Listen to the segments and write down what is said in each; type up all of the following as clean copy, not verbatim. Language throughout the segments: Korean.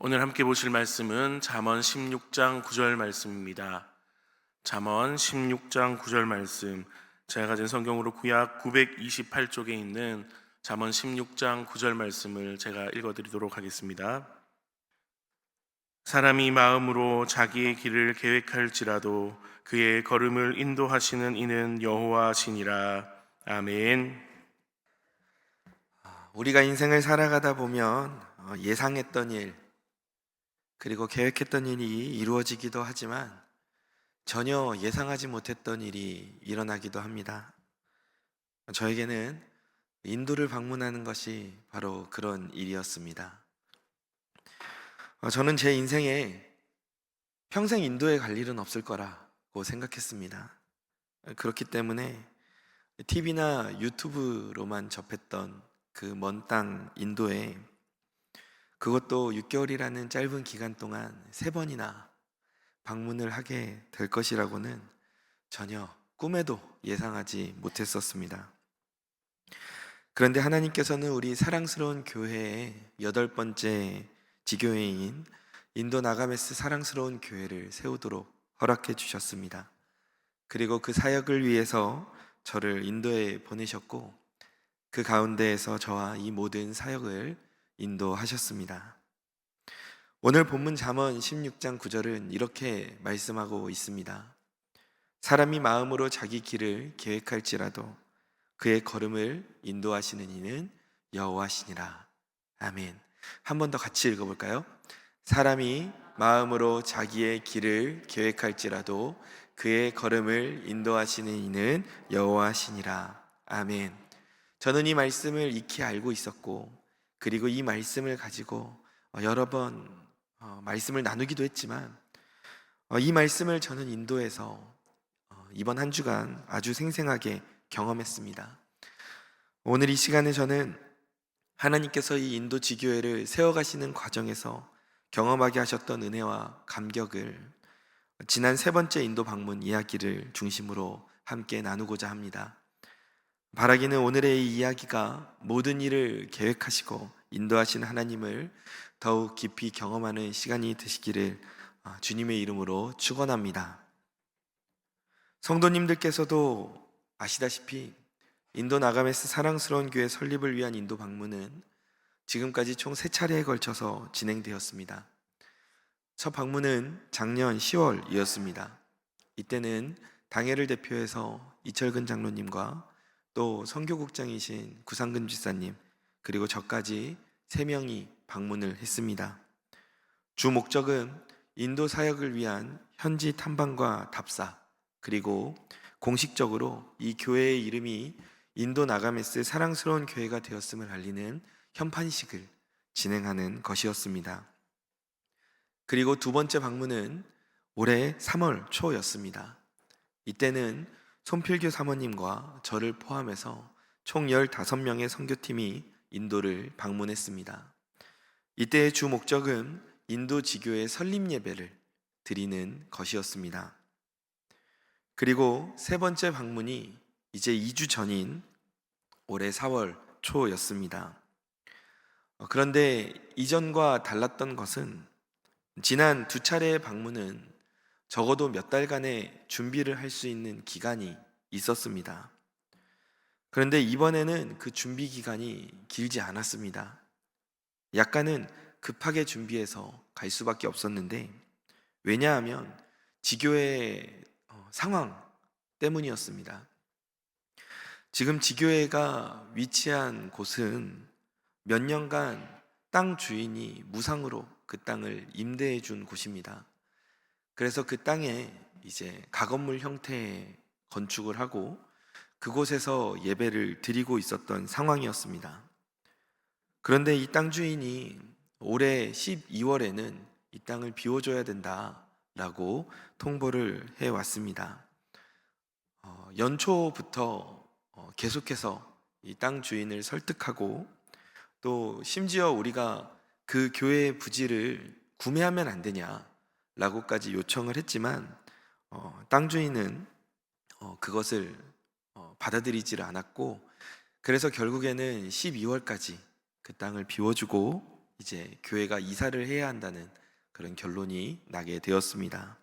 오늘 함께 보실 말씀은 잠언 16장 9절 말씀입니다. 잠언 16장 9절 말씀, 제가 가진 성경으로 구약 928쪽에 있는 잠언 16장 9절 말씀을 제가 읽어드리도록 하겠습니다. 사람이 마음으로 자기의 길을 계획할지라도 그의 걸음을 인도하시는 이는 여호와시니라. 아멘. 우리가 인생을 살아가다 보면 예상했던 일, 그리고 계획했던 일이 이루어지기도 하지만 전혀 예상하지 못했던 일이 일어나기도 합니다. 저에게는 인도를 방문하는 것이 바로 그런 일이었습니다. 저는 제 인생에 평생 인도에 갈 일은 없을 거라고 생각했습니다. 그렇기 때문에 TV나 유튜브로만 접했던 그 먼 땅 인도에, 그것도 6개월이라는 짧은 기간 동안 3번이나 방문을 하게 될 것이라고는 전혀 꿈에도 예상하지 못했었습니다. 그런데 하나님께서는 우리 사랑스러운 교회의 8번째 지교회인 인도 나가메스 사랑스러운 교회를 세우도록 허락해 주셨습니다. 그리고 그 사역을 위해서 저를 인도에 보내셨고, 그 가운데에서 저와 이 모든 사역을 인도하셨습니다. 오늘 본문 잠언 16장 9절은 이렇게 말씀하고 있습니다. 사람이 마음으로 자기 길을 계획할지라도 그의 걸음을 인도하시는 이는 여호와시니라. 아멘. 한 번 더 같이 읽어볼까요? 사람이 마음으로 자기의 길을 계획할지라도 그의 걸음을 인도하시는 이는 여호와시니라. 아멘. 저는 이 말씀을 익히 알고 있었고, 그리고 이 말씀을 가지고 여러 번 말씀을 나누기도 했지만, 이 말씀을 저는 인도에서 이번 한 주간 아주 생생하게 경험했습니다. 오늘 이 시간에 저는 하나님께서 이 인도 지교회를 세워가시는 과정에서 경험하게 하셨던 은혜와 감격을 지난 3번째 인도 방문 이야기를 중심으로 함께 나누고자 합니다. 바라기는 오늘의 이 이야기가 모든 일을 계획하시고 인도하신 하나님을 더욱 깊이 경험하는 시간이 되시기를 주님의 이름으로 축원합니다. 성도님들께서도 아시다시피 인도 나가메스 사랑스러운 교회 설립을 위한 인도 방문은 지금까지 총 3차례에 걸쳐서 진행되었습니다. 첫 방문은 작년 10월이었습니다. 이때는 당회를 대표해서 이철근 장로님과 또 선교국장이신 구상근 집사님, 그리고 저까지 3명이 방문을 했습니다. 주 목적은 인도 사역을 위한 현지 탐방과 답사, 그리고 공식적으로 이 교회의 이름이 인도 나가메스 사랑스러운 교회가 되었음을 알리는 현판식을 진행하는 것이었습니다. 그리고 2번째 방문은 올해 3월 초였습니다. 이때는 손필규 사모님과 저를 포함해서 총 15명의 선교팀이 인도를 방문했습니다. 이때의 주 목적은 인도 지교의 설립 예배를 드리는 것이었습니다. 그리고 3번째 방문이 이제 2주 전인 올해 4월 초였습니다. 그런데 이전과 달랐던 것은 지난 2차례의 방문은 적어도 몇 달간의 준비를 할 수 있는 기간이 있었습니다. 그런데 이번에는 그 준비 기간이 길지 않았습니다. 약간은 급하게 준비해서 갈 수밖에 없었는데, 왜냐하면 지교회의 상황 때문이었습니다. 지금 지교회가 위치한 곳은 몇 년간 땅 주인이 무상으로 그 땅을 임대해 준 곳입니다. 그래서 그 땅에 이제 가건물 형태의 건축을 하고 그곳에서 예배를 드리고 있었던 상황이었습니다. 그런데 이 땅 주인이 올해 12월에는 이 땅을 비워줘야 된다라고 통보를 해왔습니다. 연초부터 계속해서 이 땅 주인을 설득하고, 또 심지어 우리가 그 교회의 부지를 구매하면 안 되냐라고까지 요청을 했지만 땅 주인은 그것을 받아들이지를 않았고, 그래서 결국에는 12월까지 그 땅을 비워주고 이제 교회가 이사를 해야 한다는 그런 결론이 나게 되었습니다.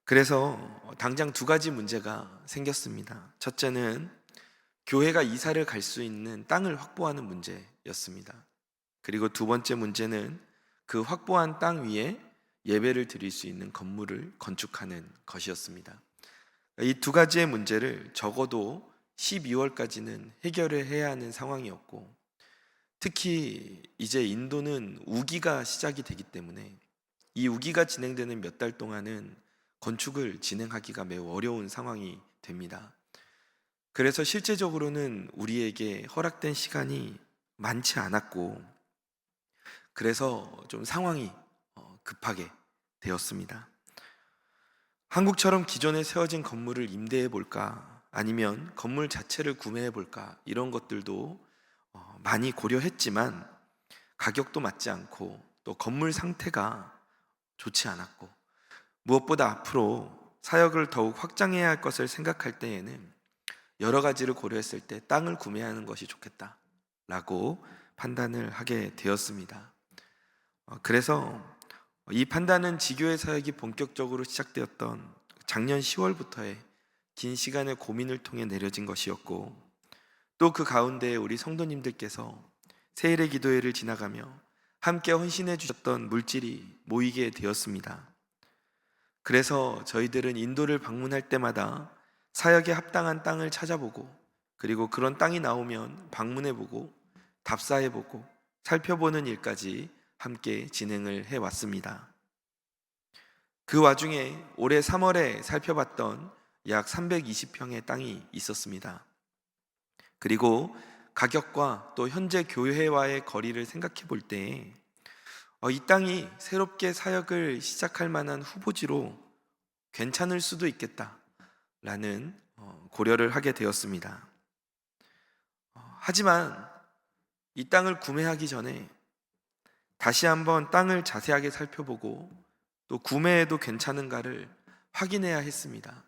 그래서 당장 두 가지 문제가 생겼습니다. 첫째는 교회가 이사를 갈 수 있는 땅을 확보하는 문제였습니다. 그리고 두 번째 문제는 그 확보한 땅 위에 예배를 드릴 수 있는 건물을 건축하는 것이었습니다. 이 두 가지의 문제를 적어도 12월까지는 해결을 해야 하는 상황이었고, 특히 이제 인도는 우기가 시작이 되기 때문에 이 우기가 진행되는 몇 달 동안은 건축을 진행하기가 매우 어려운 상황이 됩니다. 그래서 실제적으로는 우리에게 허락된 시간이 많지 않았고, 그래서 좀 상황이 급하게 되었습니다. 한국처럼 기존에 세워진 건물을 임대해 볼까, 아니면 건물 자체를 구매해 볼까, 이런 것들도 많이 고려했지만 가격도 맞지 않고 또 건물 상태가 좋지 않았고, 무엇보다 앞으로 사역을 더욱 확장해야 할 것을 생각할 때에는 여러 가지를 고려했을 때 땅을 구매하는 것이 좋겠다라고 판단을 하게 되었습니다. 그래서 이 판단은 지교회 사역이 본격적으로 시작되었던 작년 10월부터의 긴 시간의 고민을 통해 내려진 것이었고, 또 그 가운데 우리 성도님들께서 세일의 기도회를 지나가며 함께 헌신해 주셨던 물질이 모이게 되었습니다. 그래서 저희들은 인도를 방문할 때마다 사역에 합당한 땅을 찾아보고, 그리고 그런 땅이 나오면 방문해보고 답사해보고 살펴보는 일까지 함께 진행을 해왔습니다. 그 와중에 올해 3월에 살펴봤던 약 320평의 땅이 있었습니다. 그리고 가격과 또 현재 교회와의 거리를 생각해 볼 때 이 땅이 새롭게 사역을 시작할 만한 후보지로 괜찮을 수도 있겠다라는 고려를 하게 되었습니다. 하지만 이 땅을 구매하기 전에 다시 한번 땅을 자세하게 살펴보고 또 구매해도 괜찮은가를 확인해야 했습니다.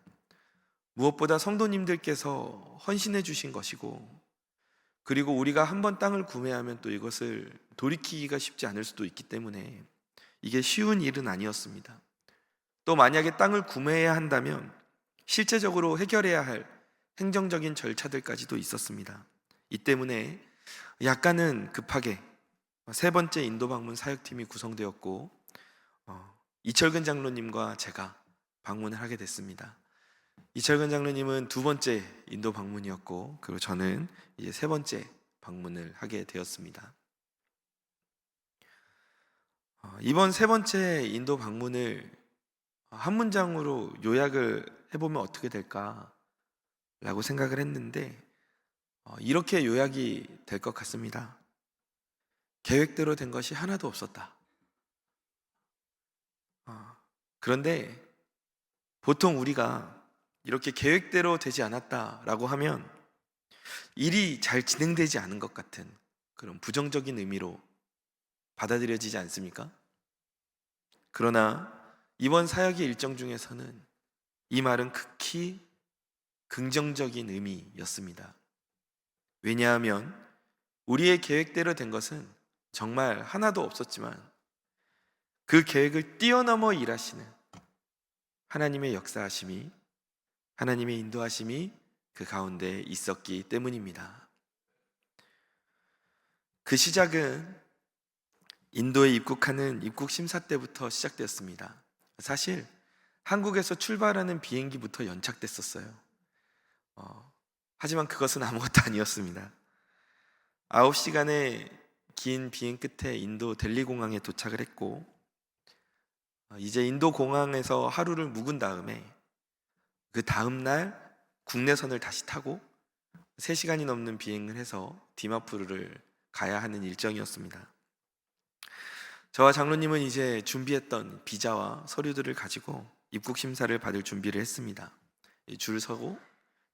무엇보다 성도님들께서 헌신해 주신 것이고, 그리고 우리가 한번 땅을 구매하면 또 이것을 돌이키기가 쉽지 않을 수도 있기 때문에 이게 쉬운 일은 아니었습니다. 또 만약에 땅을 구매해야 한다면 실제적으로 해결해야 할 행정적인 절차들까지도 있었습니다. 이 때문에 약간은 급하게 세 번째 인도 방문 사역팀이 구성되었고, 이철근 장로님과 제가 방문을 하게 됐습니다. 이철근 장로님은 두 번째 인도 방문이었고, 그리고 저는 이제 세 번째 방문을 하게 되었습니다. 이번 세 번째 인도 방문을 한 문장으로 요약을 해보면 어떻게 될까라고 생각을 했는데, 이렇게 요약이 될 것 같습니다. 계획대로 된 것이 하나도 없었다. 그런데 보통 우리가 이렇게 계획대로 되지 않았다라고 하면 일이 잘 진행되지 않은 것 같은 그런 부정적인 의미로 받아들여지지 않습니까? 그러나 이번 사역의 일정 중에서는 이 말은 극히 긍정적인 의미였습니다. 왜냐하면 우리의 계획대로 된 것은 정말 하나도 없었지만 그 계획을 뛰어넘어 일하시는 하나님의 역사하심이, 하나님의 인도하심이 그 가운데 있었기 때문입니다. 그 시작은 인도에 입국하는 입국 심사 때부터 시작되었습니다. 사실 한국에서 출발하는 비행기부터 연착됐었어요. 하지만 그것은 아무것도 아니었습니다. 9시간의 긴 비행 끝에 인도 델리 공항에 도착을 했고, 이제 인도 공항에서 하루를 묵은 다음에 그 다음 날 국내선을 다시 타고 3시간이 넘는 비행을 해서 디마푸르를 가야 하는 일정이었습니다. 저와 장로님은 이제 준비했던 비자와 서류들을 가지고 입국 심사를 받을 준비를 했습니다. 줄 서고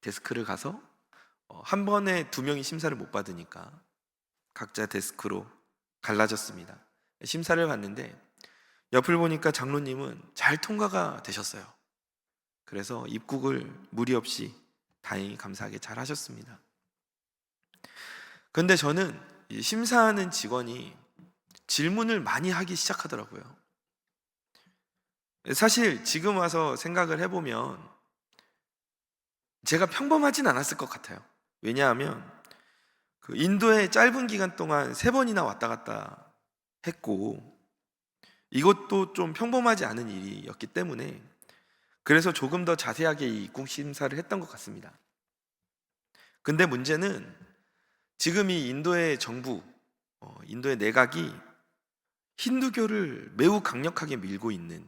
데스크를 가서 한 번에 2명이 심사를 못 받으니까 각자 데스크로 갈라졌습니다. 심사를 받는데 옆을 보니까 장로님은 잘 통과가 되셨어요. 그래서 입국을 무리 없이 다행히 감사하게 잘 하셨습니다. 그런데 저는 심사하는 직원이 질문을 많이 하기 시작하더라고요. 사실 지금 와서 생각을 해보면 제가 평범하진 않았을 것 같아요. 왜냐하면 그 인도에 짧은 기간 동안 3번이나 왔다 갔다 했고, 이것도 좀 평범하지 않은 일이었기 때문에 그래서 조금 더 자세하게 이 입국 심사를 했던 것 같습니다. 근데 문제는 지금 이 인도의 정부, 인도의 내각이 힌두교를 매우 강력하게 밀고 있는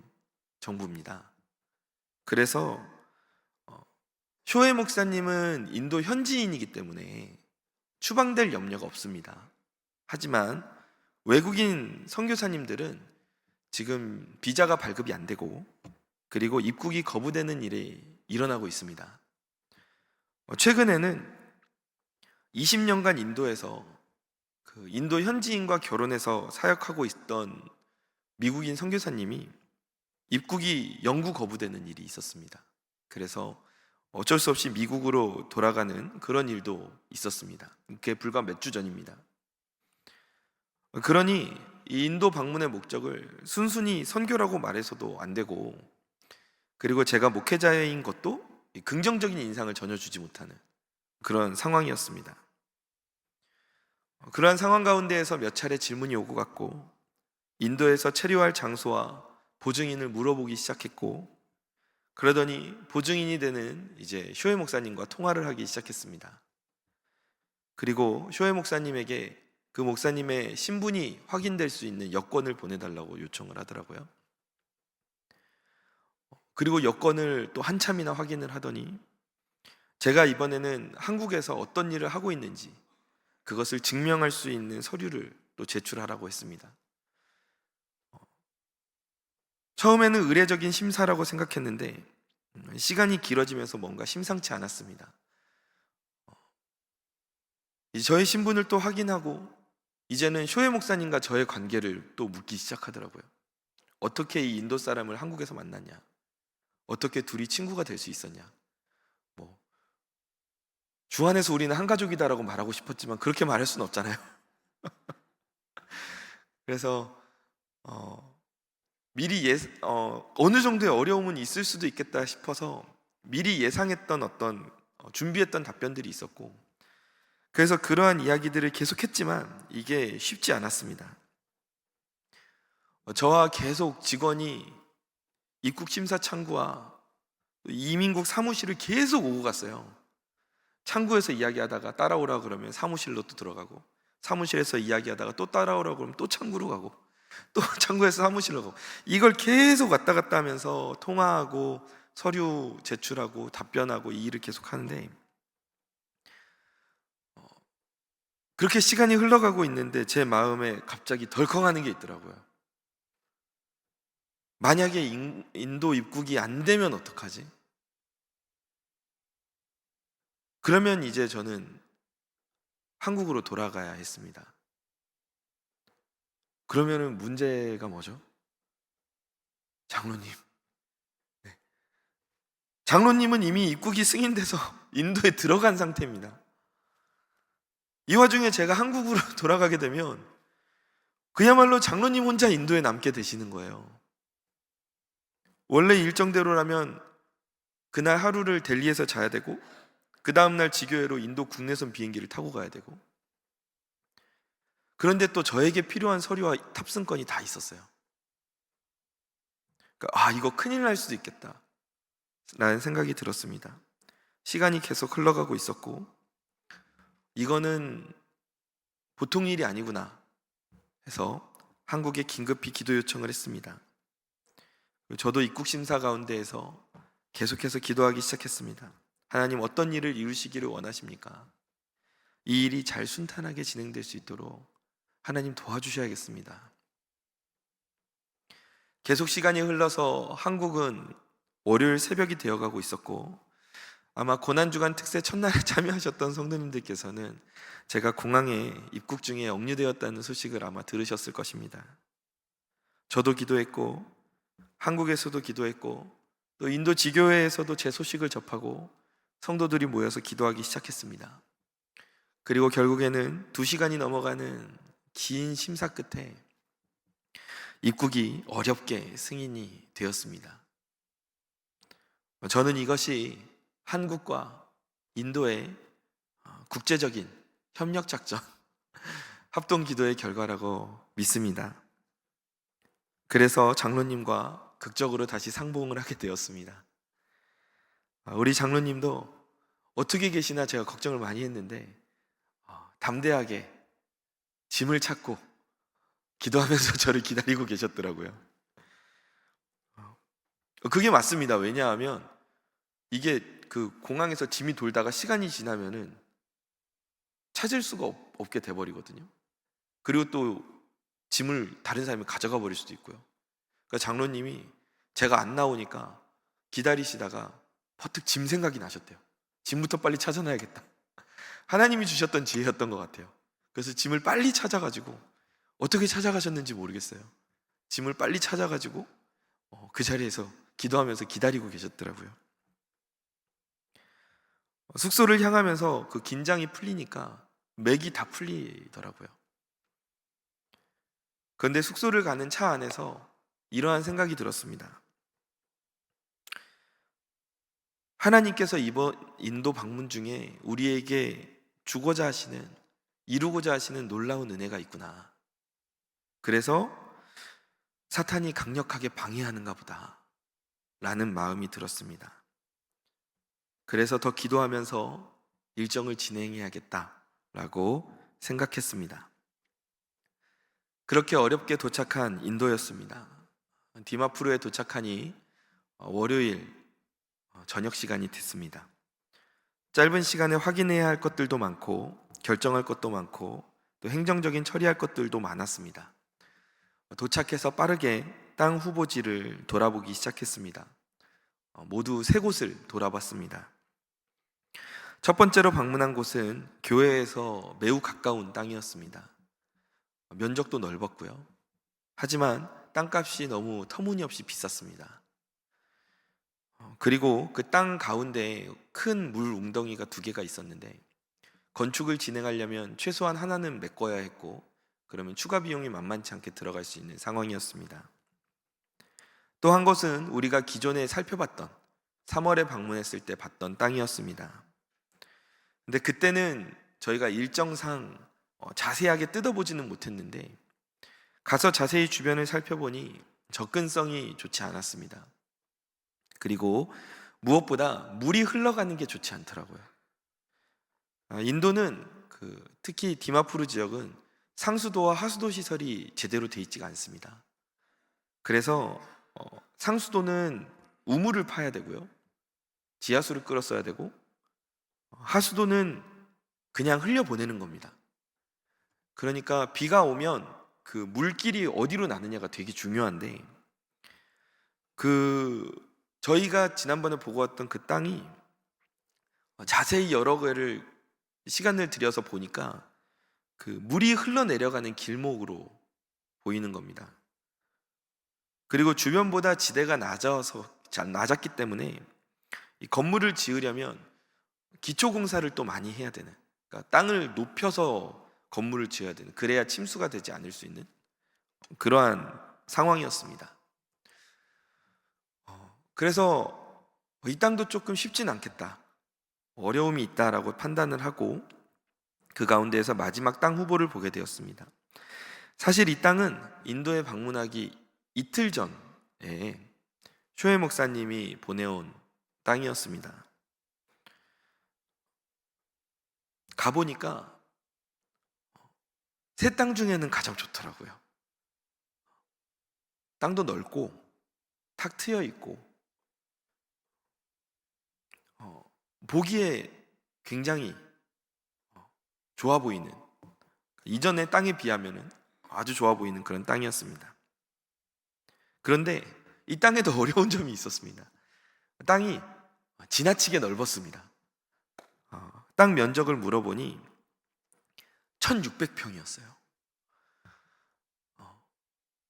정부입니다. 그래서 쇼헤 목사님은 인도 현지인이기 때문에 추방될 염려가 없습니다. 하지만 외국인 선교사님들은 지금 비자가 발급이 안 되고 그리고 입국이 거부되는 일이 일어나고 있습니다. 최근에는 20년간 인도에서 그 인도 현지인과 결혼해서 사역하고 있던 미국인 선교사님이 입국이 영구 거부되는 일이 있었습니다. 그래서 어쩔 수 없이 미국으로 돌아가는 그런 일도 있었습니다. 그게 불과 몇 주 전입니다. 그러니 이 인도 방문의 목적을 순순히 선교라고 말해서도 안 되고, 그리고 제가 목회자인 것도 긍정적인 인상을 전혀 주지 못하는 그런 상황이었습니다. 그러한 상황 가운데에서 몇 차례 질문이 오고 갔고, 인도에서 체류할 장소와 보증인을 물어보기 시작했고, 그러더니 보증인이 되는 이제 쇼헤 목사님과 통화를 하기 시작했습니다. 그리고 쇼헤 목사님에게 그 목사님의 신분이 확인될 수 있는 여권을 보내달라고 요청을 하더라고요. 그리고 여권을 또 한참이나 확인을 하더니 제가 이번에는 한국에서 어떤 일을 하고 있는지 그것을 증명할 수 있는 서류를 또 제출하라고 했습니다. 처음에는 의례적인 심사라고 생각했는데 시간이 길어지면서 뭔가 심상치 않았습니다. 저의 신분을 또 확인하고 이제는 쇼헤 목사님과 저의 관계를 또 묻기 시작하더라고요. 어떻게 이 인도 사람을 한국에서 만났냐? 어떻게 둘이 친구가 될 수 있었냐? 주 안에서 우리는 한 가족이다라고 말하고 싶었지만 그렇게 말할 수는 없잖아요. 그래서 미리 어느 정도의 어려움은 있을 수도 있겠다 싶어서 미리 예상했던 어떤 준비했던 답변들이 있었고, 그래서 그러한 이야기들을 계속했지만 이게 쉽지 않았습니다. 저와 계속 직원이 입국심사 창구와 이민국 사무실을 계속 오고 갔어요. 창구에서 이야기하다가 따라오라 그러면 사무실로 또 들어가고, 사무실에서 이야기하다가 또 따라오라 그러면 또 창구로 가고, 또 창구에서 사무실로 가고, 이걸 계속 왔다 갔다 하면서 통화하고 서류 제출하고 답변하고 이 일을 계속 하는데, 그렇게 시간이 흘러가고 있는데 제 마음에 갑자기 덜컹하는 게 있더라고요. 만약에 인도 입국이 안 되면 어떡하지? 그러면 이제 저는 한국으로 돌아가야 했습니다. 그러면은 문제가 뭐죠? 장로님. 네. 장로님은 이미 입국이 승인돼서 인도에 들어간 상태입니다. 이 와중에 제가 한국으로 돌아가게 되면 그야말로 장로님 혼자 인도에 남게 되시는 거예요. 원래 일정대로라면 그날 하루를 델리에서 자야 되고 그 다음날 지교회로 인도 국내선 비행기를 타고 가야 되고, 그런데 또 저에게 필요한 서류와 탑승권이 다 있었어요. 그러니까 이거 큰일 날 수도 있겠다 라는 생각이 들었습니다. 시간이 계속 흘러가고 있었고, 이거는 보통 일이 아니구나 해서 한국에 긴급히 기도 요청을 했습니다. 저도 입국 심사 가운데에서 계속해서 기도하기 시작했습니다. 하나님, 어떤 일을 이루시기를 원하십니까? 이 일이 잘 순탄하게 진행될 수 있도록 하나님 도와주셔야겠습니다. 계속 시간이 흘러서 한국은 월요일 새벽이 되어가고 있었고, 아마 고난주간 특세 첫날에 참여하셨던 성도님들께서는 제가 공항에 입국 중에 억류되었다는 소식을 아마 들으셨을 것입니다. 저도 기도했고 한국에서도 기도했고 또 인도 지교회에서도 제 소식을 접하고 성도들이 모여서 기도하기 시작했습니다. 그리고 결국에는 2시간이 넘어가는 긴 심사 끝에 입국이 어렵게 승인이 되었습니다. 저는 이것이 한국과 인도의 국제적인 협력작전, 합동기도의 결과라고 믿습니다. 그래서 장로님과 극적으로 다시 상봉을 하게 되었습니다. 우리 장로님도 어떻게 계시나 제가 걱정을 많이 했는데 담대하게 짐을 찾고 기도하면서 저를 기다리고 계셨더라고요. 그게 맞습니다. 왜냐하면 이게 그 공항에서 짐이 돌다가 시간이 지나면은 찾을 수가 없게 돼버리거든요. 그리고 또 짐을 다른 사람이 가져가 버릴 수도 있고요. 그러니까 장로님이 제가 안 나오니까 기다리시다가 퍼뜩 짐 생각이 나셨대요. 짐부터 빨리 찾아놔야겠다. 하나님이 주셨던 지혜였던 것 같아요. 그래서 짐을 빨리 찾아가지고, 어떻게 찾아가셨는지 모르겠어요. 짐을 빨리 찾아가지고 그 자리에서 기도하면서 기다리고 계셨더라고요. 숙소를 향하면서 그 긴장이 풀리니까 맥이 다 풀리더라고요. 그런데 숙소를 가는 차 안에서 이러한 생각이 들었습니다. 하나님께서 이번 인도 방문 중에 우리에게 주고자 하시는, 이루고자 하시는 놀라운 은혜가 있구나. 그래서 사탄이 강력하게 방해하는가 보다 라는 마음이 들었습니다. 그래서 더 기도하면서 일정을 진행해야겠다라고 생각했습니다. 그렇게 어렵게 도착한 인도였습니다. 디마푸르에 도착하니 월요일 저녁 시간이 됐습니다. 짧은 시간에 확인해야 할 것들도 많고 결정할 것도 많고 또 행정적인 처리할 것들도 많았습니다. 도착해서 빠르게 땅 후보지를 돌아보기 시작했습니다. 모두 3곳을 돌아봤습니다. 첫 번째로 방문한 곳은 교회에서 매우 가까운 땅이었습니다. 면적도 넓었고요. 하지만 땅값이 너무 터무니없이 비쌌습니다. 그리고 그 땅 가운데 큰 물 웅덩이가 2개가 있었는데 건축을 진행하려면 최소한 하나는 메꿔야 했고 그러면 추가 비용이 만만치 않게 들어갈 수 있는 상황이었습니다. 또 한 곳은 우리가 기존에 살펴봤던 3월에 방문했을 때 봤던 땅이었습니다. 근데 그때는 저희가 일정상 자세하게 뜯어보지는 못했는데 가서 자세히 주변을 살펴보니 접근성이 좋지 않았습니다. 그리고 무엇보다 물이 흘러가는 게 좋지 않더라고요. 인도는 특히 디마푸르 지역은 상수도와 하수도 시설이 제대로 돼 있지가 않습니다. 그래서 상수도는 우물을 파야 되고요. 지하수를 끌어 써야 되고 하수도는 그냥 흘려보내는 겁니다. 그러니까 비가 오면 그 물길이 어디로 나느냐가 되게 중요한데 저희가 지난번에 보고 왔던 그 땅이 자세히 여러 개를 시간을 들여서 보니까 그 물이 흘러내려가는 길목으로 보이는 겁니다. 그리고 주변보다 지대가 낮았기 때문에 이 건물을 지으려면 기초 공사를 또 많이 해야 되는, 그러니까 땅을 높여서 건물을 지어야 되는, 그래야 침수가 되지 않을 수 있는 그러한 상황이었습니다. 그래서 이 땅도 조금 쉽진 않겠다, 어려움이 있다라고 판단을 하고 그 가운데에서 마지막 땅 후보를 보게 되었습니다. 사실 이 땅은 인도에 방문하기 이틀 전에 쇼헤 목사님이 보내온 땅이었습니다. 가보니까 새 땅 중에는 가장 좋더라고요. 땅도 넓고 탁 트여 있고 보기에 굉장히 좋아 보이는, 이전의 땅에 비하면 아주 좋아 보이는 그런 땅이었습니다. 그런데 이 땅에도 어려운 점이 있었습니다. 땅이 지나치게 넓었습니다. 땅 면적을 물어보니 1600평이었어요.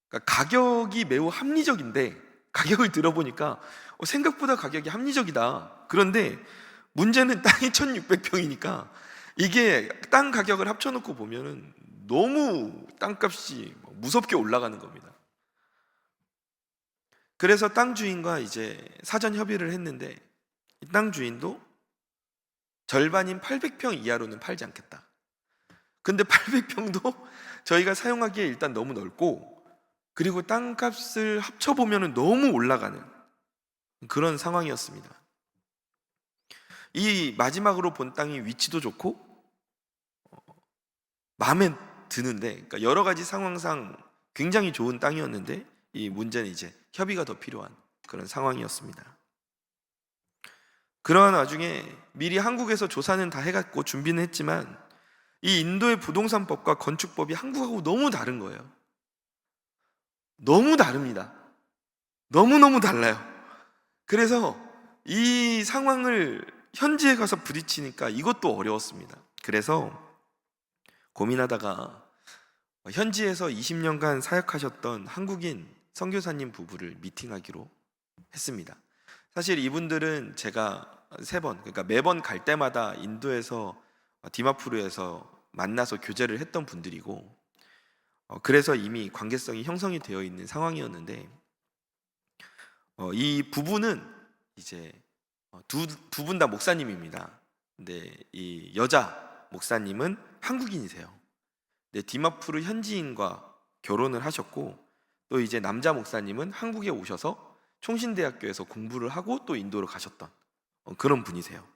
그러니까 가격이 매우 합리적인데 가격을 들어보니까 생각보다 가격이 합리적이다. 그런데 문제는 땅이 1600평이니까 이게 땅 가격을 합쳐놓고 보면은 너무 땅값이 무섭게 올라가는 겁니다. 그래서 땅 주인과 이제 사전 협의를 했는데 이 땅 주인도 절반인 800평 이하로는 팔지 않겠다. 근데 800평도 저희가 사용하기에 일단 너무 넓고, 그리고 땅값을 합쳐보면 너무 올라가는 그런 상황이었습니다. 이 마지막으로 본 땅이 위치도 좋고 마음에 드는데, 그러니까 여러 가지 상황상 굉장히 좋은 땅이었는데, 이 문제는 이제 협의가 더 필요한 그런 상황이었습니다. 그러한 와중에 미리 한국에서 조사는 다 해갔고 준비는 했지만 이 인도의 부동산법과 건축법이 한국하고 너무 다른 거예요. 너무 다릅니다. 너무너무 달라요. 그래서 이 상황을 현지에 가서 부딪히니까 이것도 어려웠습니다. 그래서 고민하다가 현지에서 20년간 사역하셨던 한국인 선교사님 부부를 미팅하기로 했습니다. 사실 이분들은 제가 3번, 그러니까 매번 갈 때마다 인도에서 디마푸르에서 만나서 교제를 했던 분들이고, 그래서 이미 관계성이 형성이 되어 있는 상황이었는데, 이 부부는 이제 두 분 다 목사님입니다. 근데 이 여자 목사님은 한국인이세요. 근데 디마푸르 현지인과 결혼을 하셨고, 또 이제 남자 목사님은 한국에 오셔서 총신대학교에서 공부를 하고 또 인도로 가셨던 그런 분이세요.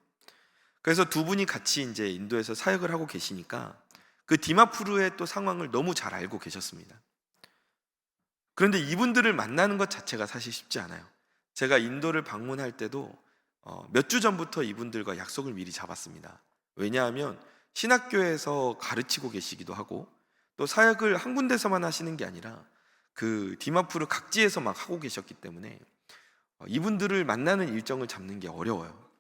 그래서 두 분이 같이 이제 인도에서 사역을 하고 계시니까 그 디마푸르의 또 상황을 너무 잘 알고 계셨습니다. 그런데 이분들을 만나는 것 자체가 사실 쉽지 않아요. 제가 인도를 방문할 때도 몇 주 전부터 이분들과 약속을 미리 잡았습니다. 왜냐하면 신학교에서 가르치고 계시기도 하고, 또 사역을 한 군데서만 하시는 게 아니라 그 디마푸르 각지에서 막 하고 계셨기 때문에 이분들을 만나는 일정을 잡는 게 어려워요.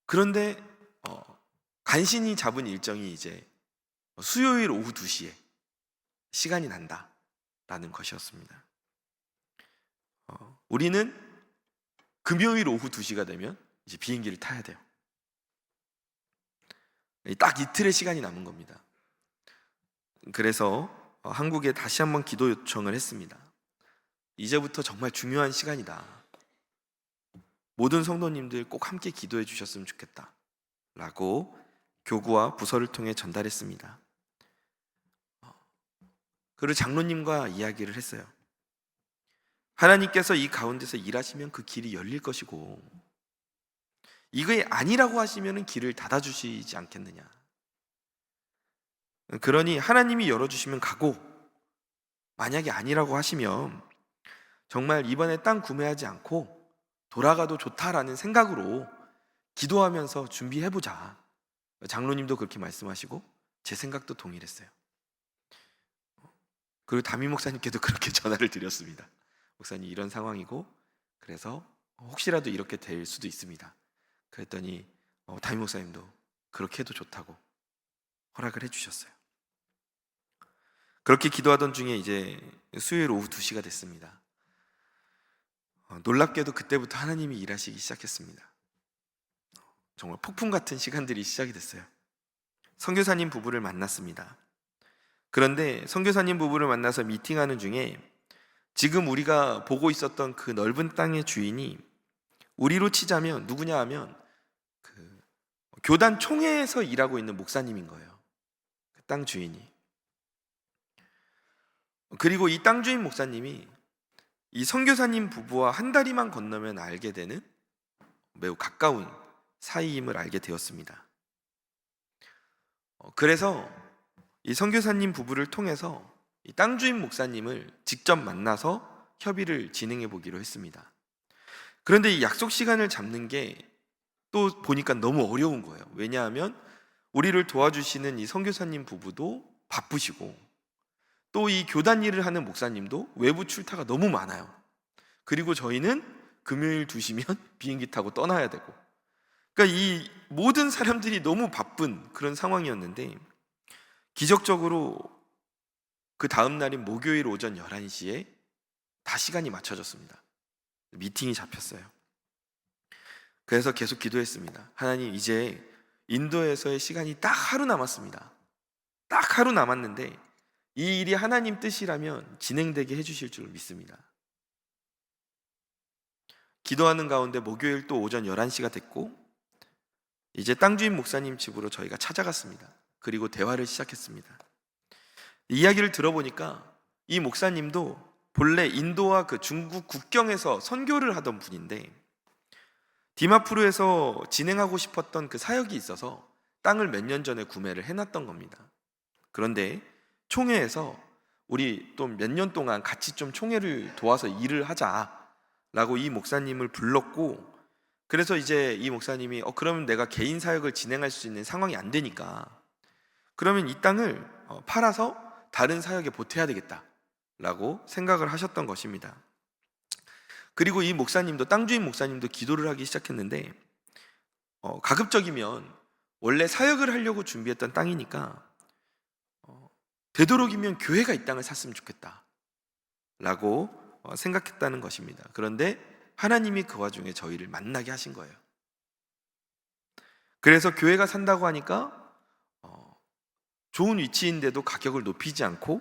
그런데 간신히 잡은 일정이 이제 수요일 오후 2시에 시간이 난다라는 것이었습니다. 우리는 금요일 오후 2시가 되면 이제 비행기를 타야 돼요. 딱 이틀의 시간이 남은 겁니다. 그래서 한국에 다시 한번 기도 요청을 했습니다. 이제부터 정말 중요한 시간이다. 모든 성도님들 꼭 함께 기도해 주셨으면 좋겠다 라고 교구와 부서를 통해 전달했습니다. 그리고 장로님과 이야기를 했어요. 하나님께서 이 가운데서 일하시면 그 길이 열릴 것이고, 이게 아니라고 하시면 길을 닫아주시지 않겠느냐. 그러니 하나님이 열어주시면 가고, 만약에 아니라고 하시면 정말 이번에 땅 구매하지 않고 돌아가도 좋다라는 생각으로 기도하면서 준비해보자. 장로님도 그렇게 말씀하시고 제 생각도 동일했어요. 그리고 담임 목사님께도 그렇게 전화를 드렸습니다. 목사님 이런 상황이고, 그래서 혹시라도 이렇게 될 수도 있습니다. 그랬더니 담임 목사님도 그렇게 해도 좋다고 허락을 해주셨어요. 그렇게 기도하던 중에 이제 수요일 오후 2시가 됐습니다. 놀랍게도 그때부터 하나님이 일하시기 시작했습니다. 정말 폭풍 같은 시간들이 시작이 됐어요. 선교사님 부부를 만났습니다. 그런데 선교사님 부부를 만나서 미팅하는 중에 지금 우리가 보고 있었던 그 넓은 땅의 주인이 우리로 치자면 누구냐 하면 그 교단 총회에서 일하고 있는 목사님인 거예요. 그 땅 주인이. 그리고 이 땅 주인 목사님이 이 선교사님 부부와 한 다리만 건너면 알게 되는 매우 가까운 사이임을 알게 되었습니다. 그래서 이 선교사님 부부를 통해서 이 땅 주인 목사님을 직접 만나서 협의를 진행해 보기로 했습니다. 그런데 이 약속 시간을 잡는 게 또 보니까 너무 어려운 거예요. 왜냐하면 우리를 도와주시는 이 선교사님 부부도 바쁘시고, 또 이 교단 일을 하는 목사님도 외부 출타가 너무 많아요. 그리고 저희는 금요일 2시면 비행기 타고 떠나야 되고, 그러니까 이 모든 사람들이 너무 바쁜 그런 상황이었는데, 기적적으로 그 다음 날인 목요일 오전 11시에 다 시간이 맞춰졌습니다. 미팅이 잡혔어요. 그래서 계속 기도했습니다. 하나님, 이제 인도에서의 시간이 딱 하루 남았습니다. 딱 하루 남았는데 이 일이 하나님 뜻이라면 진행되게 해주실 줄 믿습니다. 기도하는 가운데 목요일 또 오전 11시가 됐고 이제 땅 주인 목사님 집으로 저희가 찾아갔습니다. 그리고 대화를 시작했습니다. 이야기를 들어보니까 이 목사님도 본래 인도와 그 중국 국경에서 선교를 하던 분인데 디마푸르에서 진행하고 싶었던 그 사역이 있어서 땅을 몇 년 전에 구매를 해놨던 겁니다. 그런데 총회에서 우리 또 몇 년 동안 같이 좀 총회를 도와서 일을 하자라고 이 목사님을 불렀고, 그래서 이제 이 목사님이 그러면 내가 개인 사역을 진행할 수 있는 상황이 안 되니까 그러면 이 땅을 팔아서 다른 사역에 보태야 되겠다라고 생각을 하셨던 것입니다. 그리고 이 목사님도, 땅 주인 목사님도 기도를 하기 시작했는데 가급적이면 원래 사역을 하려고 준비했던 땅이니까 되도록이면 교회가 이 땅을 샀으면 좋겠다 라고 생각했다는 것입니다. 그런데 하나님이 그 와중에 저희를 만나게 하신 거예요. 그래서 교회가 산다고 하니까 좋은 위치인데도 가격을 높이지 않고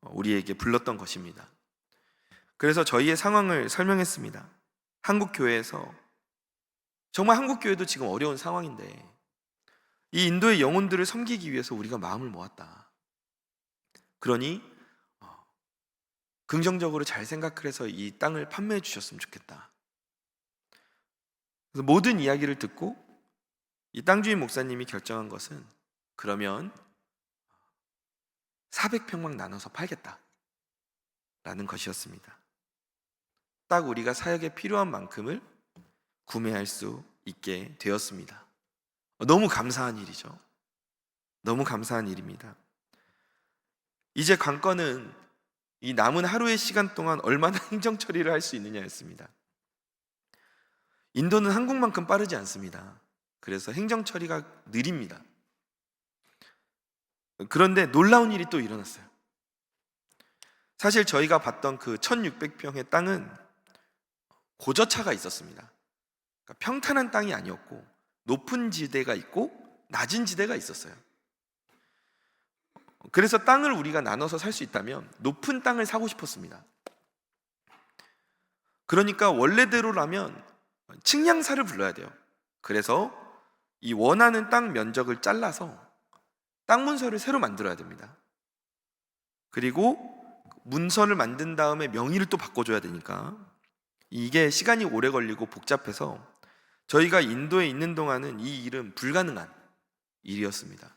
우리에게 불렀던 것입니다. 그래서 저희의 상황을 설명했습니다. 한국 교회에서, 정말 한국 교회도 지금 어려운 상황인데 이 인도의 영혼들을 섬기기 위해서 우리가 마음을 모았다. 그러니 긍정적으로 잘 생각을 해서 이 땅을 판매해 주셨으면 좋겠다. 그래서 모든 이야기를 듣고 이 땅 주인 목사님이 결정한 것은 그러면 400평만 나눠서 팔겠다 라는 것이었습니다. 딱 우리가 사역에 필요한 만큼을 구매할 수 있게 되었습니다. 너무 감사한 일이죠. 너무 감사한 일입니다. 이제 관건은 이 남은 하루의 시간 동안 얼마나 행정 처리를 할 수 있느냐였습니다. 인도는 한국만큼 빠르지 않습니다. 그래서 행정 처리가 느립니다. 그런데 놀라운 일이 또 일어났어요. 사실 저희가 봤던 그 1600평의 땅은 고저차가 있었습니다. 그러니까 평탄한 땅이 아니었고 높은 지대가 있고 낮은 지대가 있었어요. 그래서 땅을 우리가 나눠서 살 수 있다면 높은 땅을 사고 싶었습니다. 그러니까 원래대로라면 측량사를 불러야 돼요. 그래서 이 원하는 땅 면적을 잘라서 땅 문서를 새로 만들어야 됩니다. 그리고 문서를 만든 다음에 명의를 또 바꿔줘야 되니까 이게 시간이 오래 걸리고 복잡해서 저희가 인도에 있는 동안은 이 일은 불가능한 일이었습니다.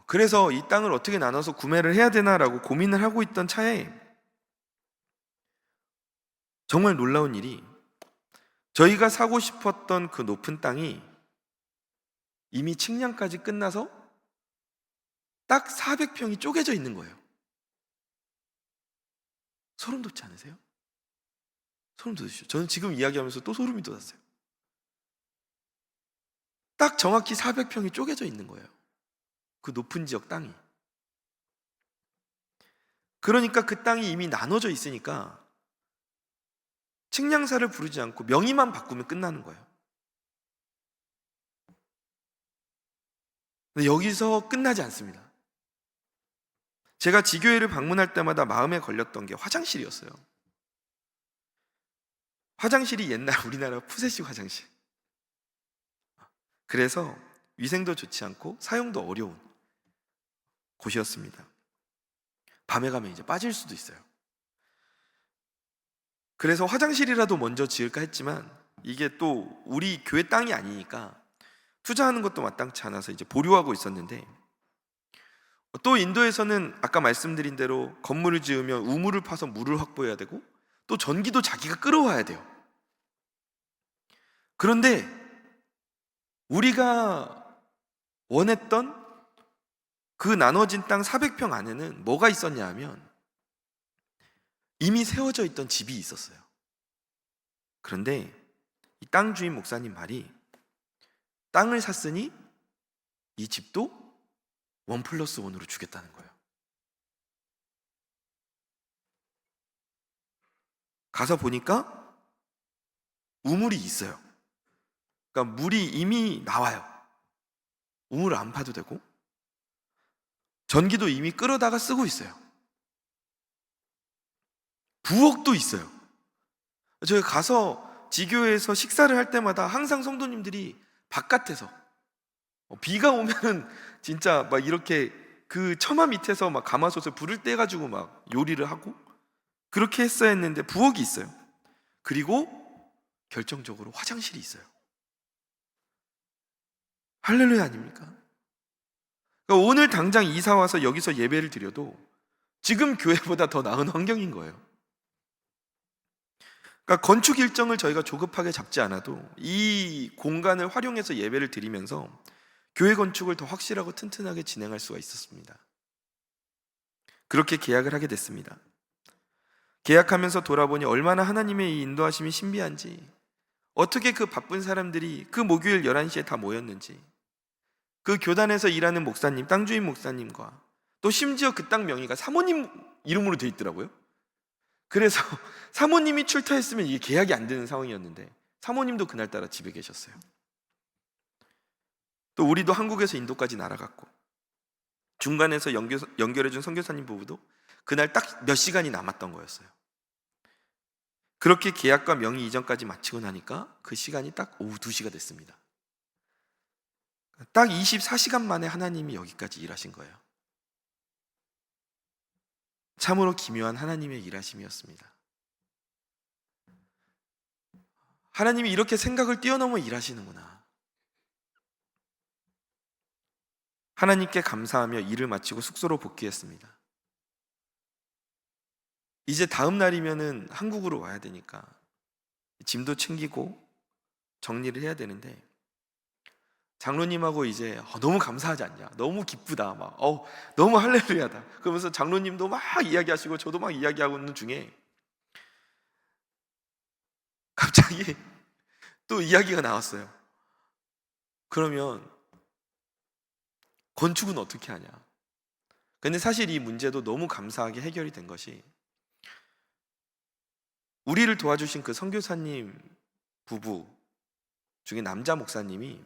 그래서 이 땅을 어떻게 나눠서 구매를 해야 되나라고 고민을 하고 있던 차에 정말 놀라운 일이, 저희가 사고 싶었던 그 높은 땅이 이미 측량까지 끝나서 딱 400평이 쪼개져 있는 거예요. 소름 돋지 않으세요? 소름 돋으시죠? 저는 지금 이야기하면서 또 소름이 돋았어요. 딱 정확히 400평이 쪼개져 있는 거예요. 그 높은 지역 땅이. 그러니까 그 땅이 이미 나눠져 있으니까 측량사를 부르지 않고 명의만 바꾸면 끝나는 거예요. 근데 여기서 끝나지 않습니다. 제가 지교회를 방문할 때마다 마음에 걸렸던 게 화장실이었어요. 화장실이 옛날 우리나라 푸세식 화장실. 그래서 위생도 좋지 않고 사용도 어려운 곳이었습니다. 밤에 가면 이제 빠질 수도 있어요. 그래서 화장실이라도 먼저 지을까 했지만 이게 또 우리 교회 땅이 아니니까 투자하는 것도 마땅치 않아서 이제 보류하고 있었는데, 또 인도에서는 아까 말씀드린 대로 건물을 지으면 우물을 파서 물을 확보해야 되고 또 전기도 자기가 끌어와야 돼요. 그런데 우리가 원했던 그 나눠진 땅 400평 안에는 뭐가 있었냐 하면 이미 세워져 있던 집이 있었어요. 그런데 이 땅 주인 목사님 말이, 땅을 샀으니 이 집도 1+1으로 주겠다는 거예요. 가서 보니까 우물이 있어요. 그러니까 물이 이미 나와요. 우물을 안 파도 되고, 전기도 이미 끌어다가 쓰고 있어요. 부엌도 있어요. 저희 가서 지교회에서 식사를 할 때마다 항상 성도님들이 바깥에서 비가 오면은 진짜 막 이렇게 그 처마 밑에서 막 가마솥에 불을 떼가지고 막 요리를 하고 그렇게 했어야 했는데 부엌이 있어요. 그리고 결정적으로 화장실이 있어요. 할렐루야 아닙니까? 그러니까 오늘 당장 이사 와서 여기서 예배를 드려도 지금 교회보다 더 나은 환경인 거예요. 그러니까 건축 일정을 저희가 조급하게 잡지 않아도 이 공간을 활용해서 예배를 드리면서 교회 건축을 더 확실하고 튼튼하게 진행할 수가 있었습니다. 그렇게 계약을 하게 됐습니다. 계약하면서 돌아보니 얼마나 하나님의 이 인도하심이 신비한지, 어떻게 그 바쁜 사람들이 그 목요일 11시에 다 모였는지, 그 교단에서 일하는 목사님, 땅 주인 목사님과 또 심지어 그 땅 명의가 사모님 이름으로 돼 있더라고요. 그래서 사모님이 출타했으면 이게 계약이 안 되는 상황이었는데 사모님도 그날따라 집에 계셨어요. 또 우리도 한국에서 인도까지 날아갔고 중간에서 연결해준 선교사님 부부도 그날 딱 몇 시간이 남았던 거였어요. 그렇게 계약과 명의 이전까지 마치고 나니까 그 시간이 딱 오후 2시가 됐습니다. 딱 24시간 만에 하나님이 여기까지 일하신 거예요. 참으로 기묘한 하나님의 일하심이었습니다. 하나님이 이렇게 생각을 뛰어넘어 일하시는구나. 하나님께 감사하며 일을 마치고 숙소로 복귀했습니다. 이제 다음 날이면은 한국으로 와야 되니까 짐도 챙기고 정리를 해야 되는데 장로님하고 이제 너무 감사하지 않냐, 너무 기쁘다, 막 너무 할렐루야다 그러면서 장로님도 막 이야기하시고 저도 막 이야기하고 있는 중에 갑자기 또 이야기가 나왔어요. 그러면 건축은 어떻게 하냐. 근데 사실 이 문제도 너무 감사하게 해결이 된 것이 우리를 도와주신 그 선교사님 부부 중에 남자 목사님이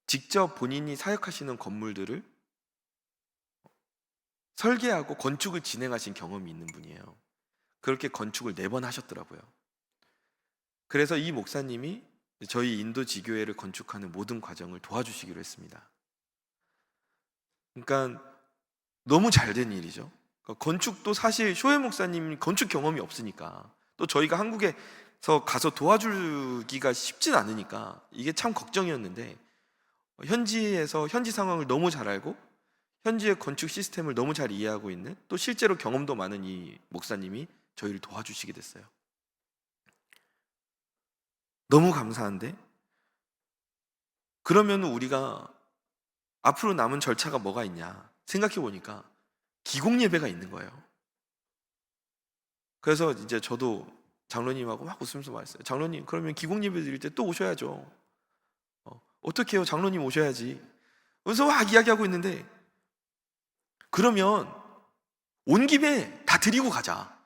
직접 본인이 사역하시는 건물들을 설계하고 건축을 진행하신 경험이 있는 분이에요. 그렇게 건축을 4번 하셨더라고요. 그래서 이 목사님이 저희 인도 지교회를 건축하는 모든 과정을 도와주시기로 했습니다. 그러니까 너무 잘된 일이죠. 그러니까 건축도 사실 쇼헤 목사님 건축 경험이 없으니까 또 저희가 한국에서 가서 도와주기가 쉽진 않으니까 이게 참 걱정이었는데 현지에서 현지 상황을 너무 잘 알고 현지의 건축 시스템을 너무 잘 이해하고 있는 또 실제로 경험도 많은 이 목사님이 저희를 도와주시게 됐어요. 너무 감사한데 그러면 우리가 앞으로 남은 절차가 뭐가 있냐 생각해 보니까 기공 예배가 있는 거예요. 그래서 이제 저도 장로님하고 막 웃으면서 말했어요. 장로님, 그러면 기공 예배 드릴 때 또 오셔야죠. 어떻게 해요? 장로님 오셔야지. 그래서 막 이야기하고 있는데 그러면 온 김에 다 드리고 가자.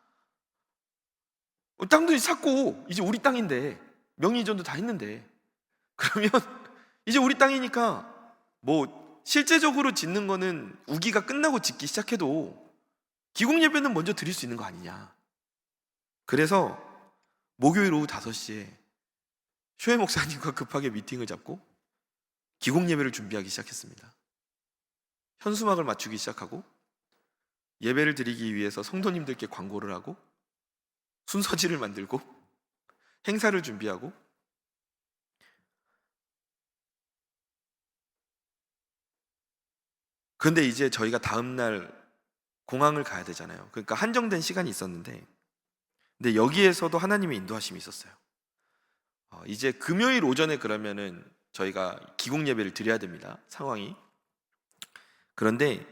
땅도 샀고 이제 우리 땅인데 명의 이전도 다 했는데 그러면 이제 우리 땅이니까 뭐 실제적으로 짓는 거는 우기가 끝나고 짓기 시작해도 기공 예배는 먼저 드릴 수 있는 거 아니냐. 그래서 목요일 오후 5시에 쇼헤 목사님과 급하게 미팅을 잡고 기공 예배를 준비하기 시작했습니다. 현수막을 맞추기 시작하고 예배를 드리기 위해서 성도님들께 광고를 하고 순서지를 만들고 행사를 준비하고 그런데 이제 저희가 다음날 공항을 가야 되잖아요. 그러니까 한정된 시간이 있었는데 근데 여기에서도 하나님의 인도하심이 있었어요. 이제 금요일 오전에 그러면은 저희가 기공 예배를 드려야 됩니다. 상황이. 그런데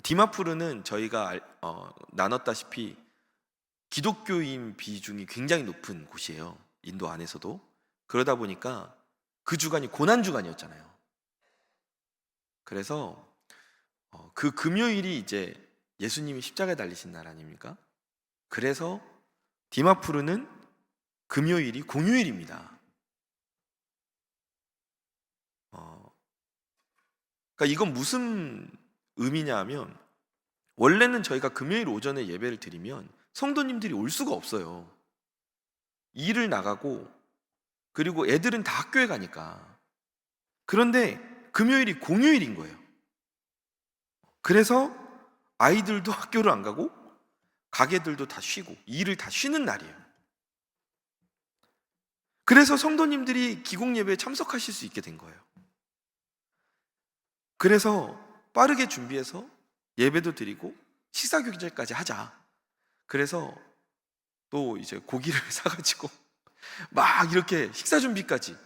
디마푸르는 저희가 나눴다시피 기독교인 비중이 굉장히 높은 곳이에요. 인도 안에서도. 그러다 보니까 그 주간이 고난 주간이었잖아요. 그래서 그 금요일이 이제 예수님이 십자가에 달리신 날 아닙니까? 그래서 디마푸르는 금요일이 공휴일입니다. 그러니까 이건 무슨 의미냐 하면, 원래는 저희가 금요일 오전에 예배를 드리면 성도님들이 올 수가 없어요. 일을 나가고, 그리고 애들은 다 학교에 가니까. 그런데 금요일이 공휴일인 거예요. 그래서 아이들도 학교를 안 가고 가게들도 다 쉬고 일을 다 쉬는 날이에요. 그래서 성도님들이 기공 예배에 참석하실 수 있게 된 거예요. 그래서 빠르게 준비해서 예배도 드리고 식사 교제까지 하자. 그래서 또 이제 고기를 사가지고 막 이렇게 식사 준비까지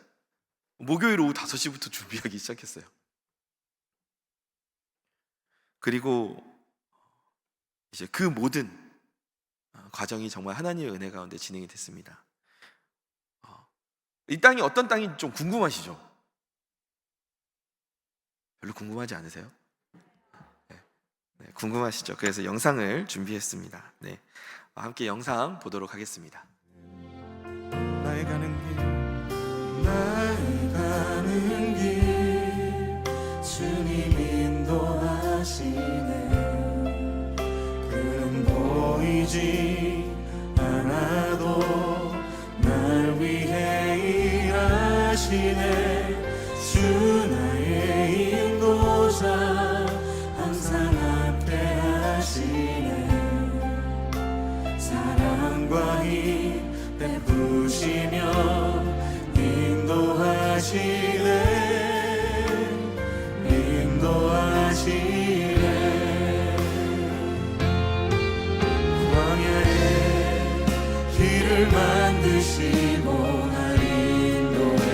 목요일 오후 5시부터 준비하기 시작했어요. 그리고 이제 그 모든 과정이 정말 하나님의 은혜 가운데 진행이 됐습니다. 이 땅이 어떤 땅인지 좀 궁금하시죠? 별로 궁금하지 않으세요? 네, 궁금하시죠? 그래서 영상을 준비했습니다. 네, 함께 영상 보도록 하겠습니다. 나의 가는 길 주님 인도하시네. 그는 보이지 않아도 날 위해 일하시네. 주 나의 인도자 항상 함께 하시네. 사랑과 힘 베푸시며 인도하시네. 광야에 길을 만드시고 날 인도해.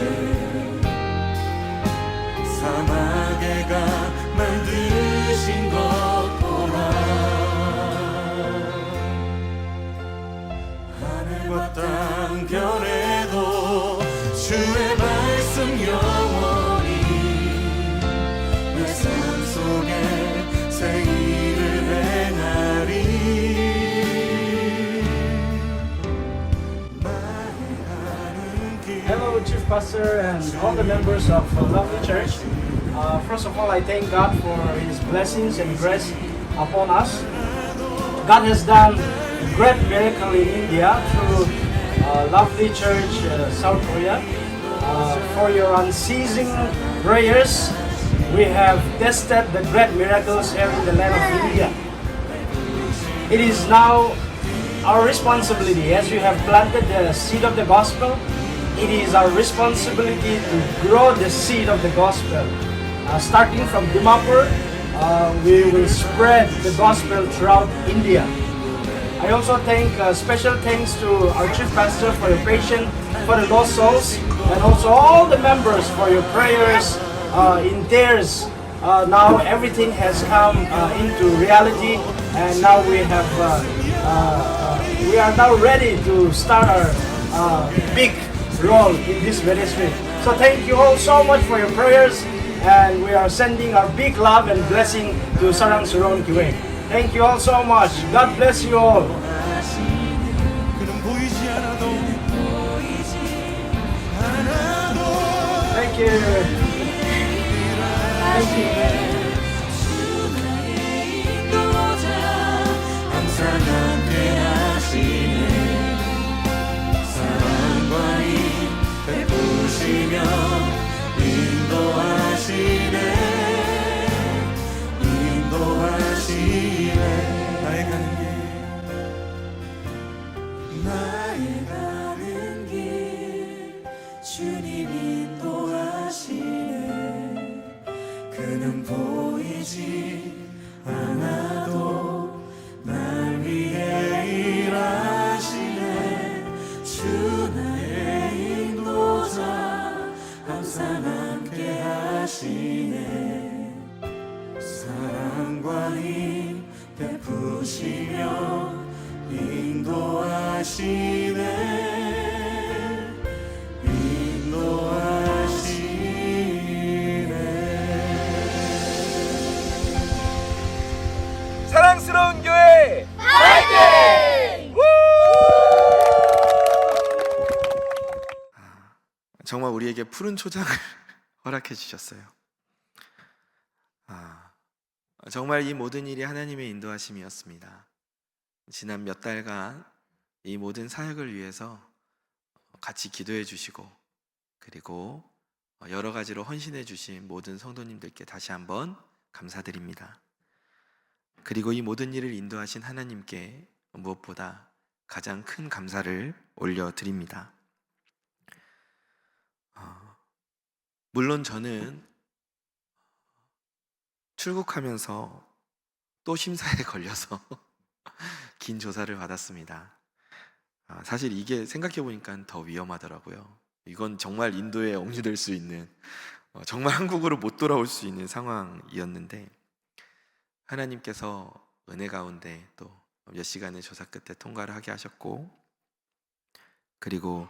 사막에 가 만드신 것 보라. 하늘과 땅 변해도 주의 말씀 영원히 내 삶 속에 새 일을 행하리. Hello, Chief Pastor and all the members of Lovely Church. First of all, I thank God for His blessings and grace upon us. God has done a great miracle in India through Lovely Church, South Korea. For your unceasing prayers, we have tested the great miracles here in the land of India. It is now our responsibility, as you have planted the seed of the gospel, it is our responsibility to grow the seed of the gospel. Starting from Dimapur, we will spread the gospel throughout India. I also thank special thanks to our Chief Pastor for your patience for the lost souls, and also all the members for your prayers in tears. Now everything has come into reality, and now we have we are now ready to start our big role in this ministry. So thank you all so much for your prayers, and we are sending our big love and blessing to Sarang Suron Kiwe. Thank you all so much. God bless you all. Thank you. Thank you. 나의 가는 길 주님 인도하시네. 그는 보이지 않아도 날 위해 일하시네. 주 나의 인도자 항상 함께 하시네. 사랑과 힘 베푸시며 인도하시네. 사랑스러운 교회 파이팅! 정말 우리에게 푸른 초장을 허락해 주셨어요. 정말 이 모든 일이 하나님의 인도하심이었습니다. 지난 몇 달간 이 모든 사역을 위해서 같이 기도해 주시고, 그리고 여러 가지로 헌신해 주신 모든 성도님들께 다시 한번 감사드립니다. 그리고 이 모든 일을 인도하신 하나님께 무엇보다 가장 큰 감사를 올려드립니다. 물론 저는 출국하면서 또 심사에 걸려서 긴 조사를 받았습니다. 사실 이게 생각해보니까 더 위험하더라고요. 이건 정말 인도에 억류될 수 있는, 정말 한국으로 못 돌아올 수 있는 상황이었는데, 하나님께서 은혜 가운데 또 몇 시간의 조사 끝에 통과를 하게 하셨고, 그리고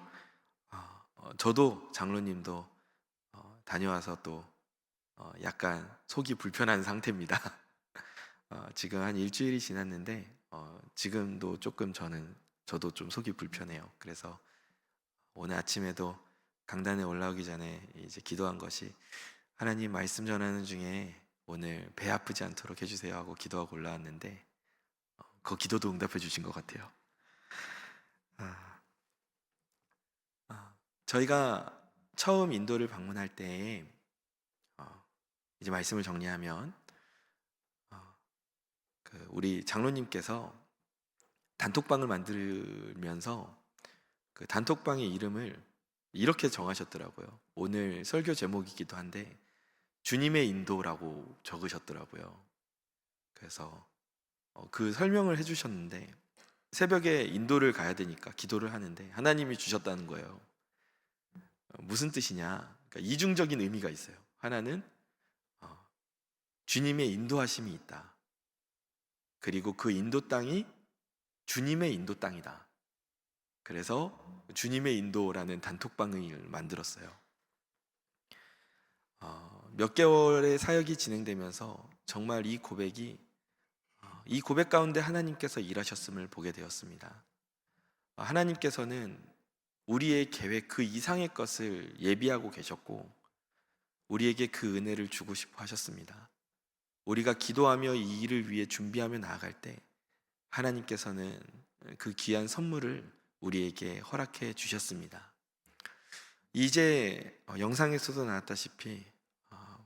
저도 장로님도 다녀와서 또 약간 속이 불편한 상태입니다. 지금 한 일주일이 지났는데 지금도 조금 저도 좀 속이 불편해요. 그래서 오늘 아침에도 강단에 올라오기 전에 이제 기도한 것이, 하나님 말씀 전하는 중에 오늘 배 아프지 않도록 해주세요 하고 기도하고 올라왔는데 그 기도도 응답해 주신 것 같아요. 저희가 처음 인도를 방문할 때 이제 말씀을 정리하면 우리 장로님께서 단톡방을 만들면서 그 단톡방의 이름을 이렇게 정하셨더라고요. 오늘 설교 제목이기도 한데 주님의 인도라고 적으셨더라고요. 그래서 그 설명을 해주셨는데, 새벽에 인도를 가야 되니까 기도를 하는데 하나님이 주셨다는 거예요. 무슨 뜻이냐? 그러니까 이중적인 의미가 있어요. 하나는 주님의 인도하심이 있다. 그리고 그 인도 땅이 주님의 인도 땅이다. 그래서 주님의 인도라는 단톡방을 만들었어요. 몇 개월의 사역이 진행되면서 정말 이 고백 가운데 하나님께서 일하셨음을 보게 되었습니다. 하나님께서는 우리의 계획 그 이상의 것을 예비하고 계셨고, 우리에게 그 은혜를 주고 싶어 하셨습니다. 우리가 기도하며 이 일을 위해 준비하며 나아갈 때 하나님께서는 그 귀한 선물을 우리에게 허락해 주셨습니다. 이제 영상에서도 나왔다시피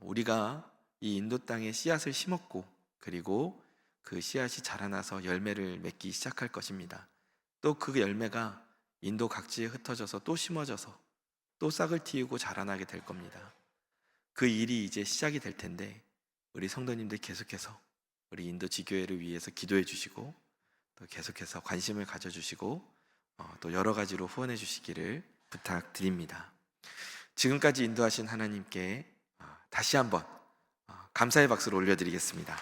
우리가 이 인도 땅에 씨앗을 심었고, 그리고 그 씨앗이 자라나서 열매를 맺기 시작할 것입니다. 또 그 열매가 인도 각지에 흩어져서 또 심어져서 또 싹을 틔우고 자라나게 될 겁니다. 그 일이 이제 시작이 될 텐데, 우리 성도님들 계속해서 우리 인도 지교회를 위해서 기도해 주시고, 또 계속해서 관심을 가져주시고, 또 여러 가지로 후원해 주시기를 부탁드립니다. 지금까지 인도하신 하나님께 다시 한번 감사의 박수를 올려드리겠습니다.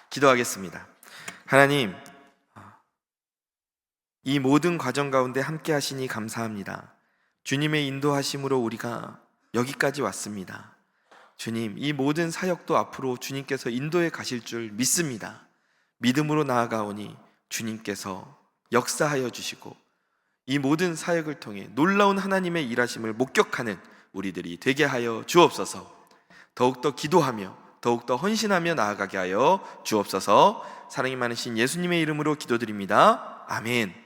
기도하겠습니다. 하나님, 이 모든 과정 가운데 함께 하시니 감사합니다. 주님의 인도하심으로 우리가 여기까지 왔습니다. 주님, 이 모든 사역도 앞으로 주님께서 인도에 가실 줄 믿습니다. 믿음으로 나아가오니 주님께서 역사하여 주시고 이 모든 사역을 통해 놀라운 하나님의 일하심을 목격하는 우리들이 되게 하여 주옵소서. 더욱더 기도하며 더욱더 헌신하며 나아가게 하여 주옵소서. 사랑이 많으신 예수님의 이름으로 기도드립니다. 아멘.